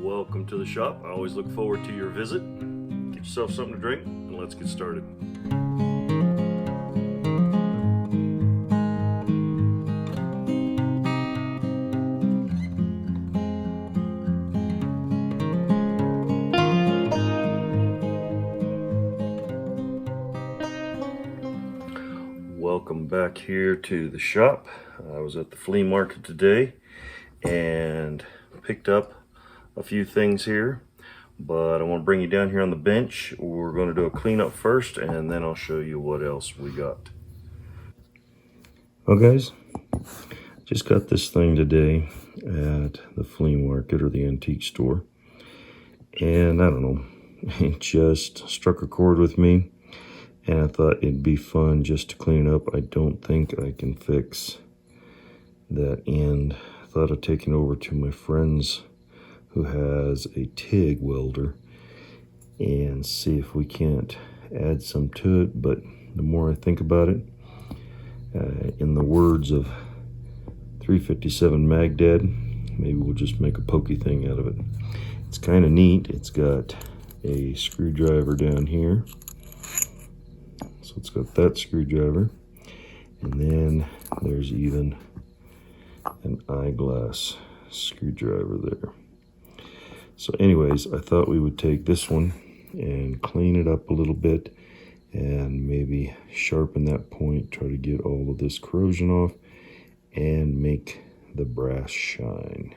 Welcome to the shop. I always look forward to your visit. Get yourself something to drink and let's get started. Welcome back here to the shop. I was at the flea market today and picked up a few things here, but I want to bring you down here on the bench. We're going to do a cleanup first and then I'll show you what else we got. Well guys, just got this thing today at the flea market or the antique store, and I don't know, it just struck a chord with me. And I thought it'd be fun just to clean it up. I don't think I can fix that end. I thought of taking it over to my friend's who has a TIG welder and see if we can't add some to it. But the more I think about it, in the words of 357 Magdad, maybe we'll just make a pokey thing out of it. It's kind of neat. It's got a screwdriver down here. So it's got that screwdriver, and then there's even an eyeglass screwdriver there. So anyways, I thought we would take this one and clean it up a little bit and maybe sharpen that point, try to get all of this corrosion off and make the brass shine.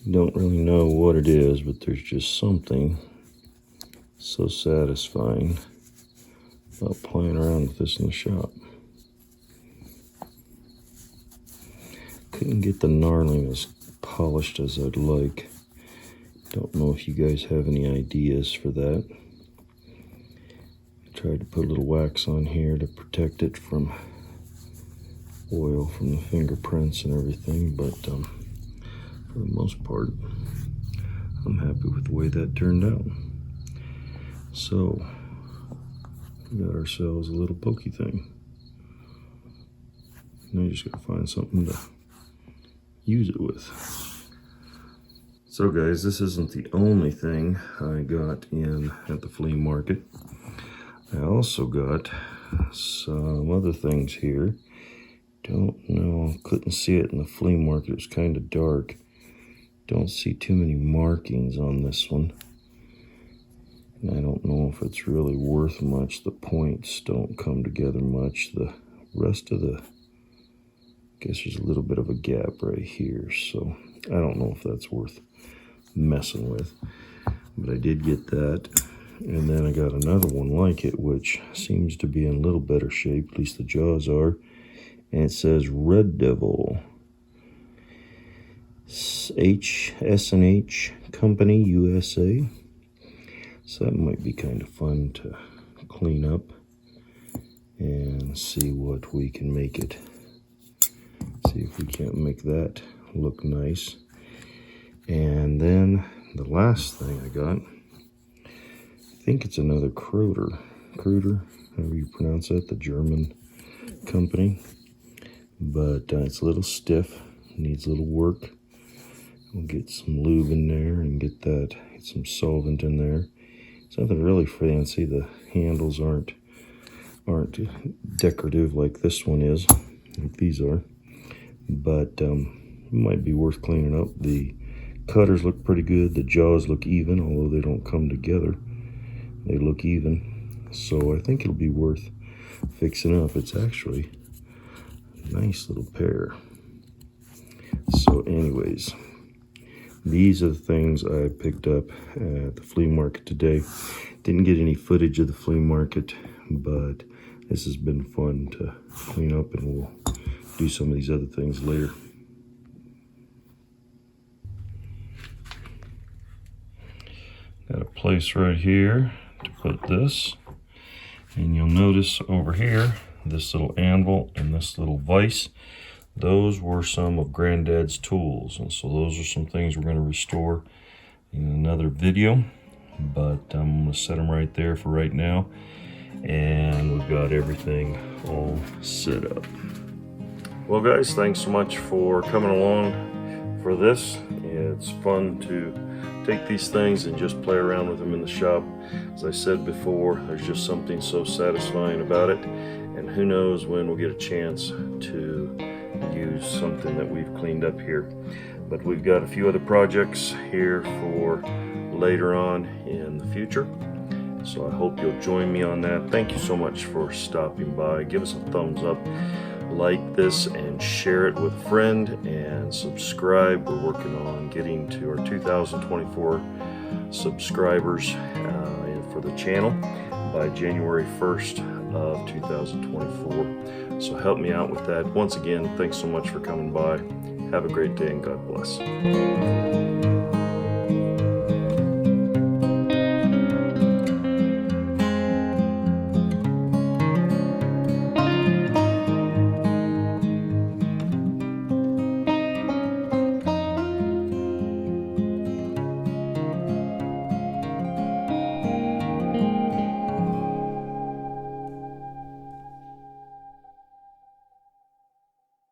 Don't really know what it is, but there's just something so satisfying about playing around with this in the shop. Couldn't get the knurling as polished as I'd like. Don't know if you guys have any ideas for that. I tried to put a little wax on here to protect it from oil from the fingerprints and everything, but for the most part, I'm happy with the way that turned out. So, we got ourselves a little pokey thing. Now you just gotta find something to use it with. So guys, this isn't the only thing I got in at the flea market. I also got some other things here. Don't know, couldn't see it in the flea market, it was kind of dark. Don't see too many markings on this one. And I don't know if it's really worth much. The points don't come together much. The rest of the, I guess there's a little bit of a gap right here. So I don't know if that's worth messing with. But I did get that. And then I got another one like it, which seems to be in a little better shape. At least the jaws are. And it says Red Devil. S&H Company, USA. So that might be kind of fun to clean up. and see what we can make it. See if we can't make that look nice. And then the last thing I got, I think it's another Crowder, however you pronounce it, the German company. But it's a little stiff, needs a little work. We'll get some lube in there and get some solvent in there. It's nothing really fancy. The handles aren't decorative like this one is, like these are. But it might be worth cleaning up. The cutters look pretty good. The jaws look even, although they don't come together. They look even. So I think it'll be worth fixing up. It's actually a nice little pair. So anyways, these are the things I picked up at the flea market today. Didn't get any footage of the flea market, but this has been fun to clean up, and we'll do some of these other things later. Got a place right here to put this, and you'll notice over here this little anvil and this little vise. Those were some of Granddad's tools, and so those are some things we're going to restore in another video, but I'm going to set them right there for right now, and we've got everything all set up. Well guys, thanks so much for coming along for this. It's fun to take these things and just play around with them in the shop. As I said before, there's just something so satisfying about it, and who knows when we'll get a chance to use something that we've cleaned up here. But we've got a few other projects here for later on in the future, so I hope you'll join me on that. Thank you so much for stopping by. Give us a thumbs up, like this, and share it with a friend, and subscribe. We're working on getting to our 2024 subscribers for the channel by January 1st of 2024. So help me out with that. Once again, thanks so much for coming by. Have a great day, and God bless.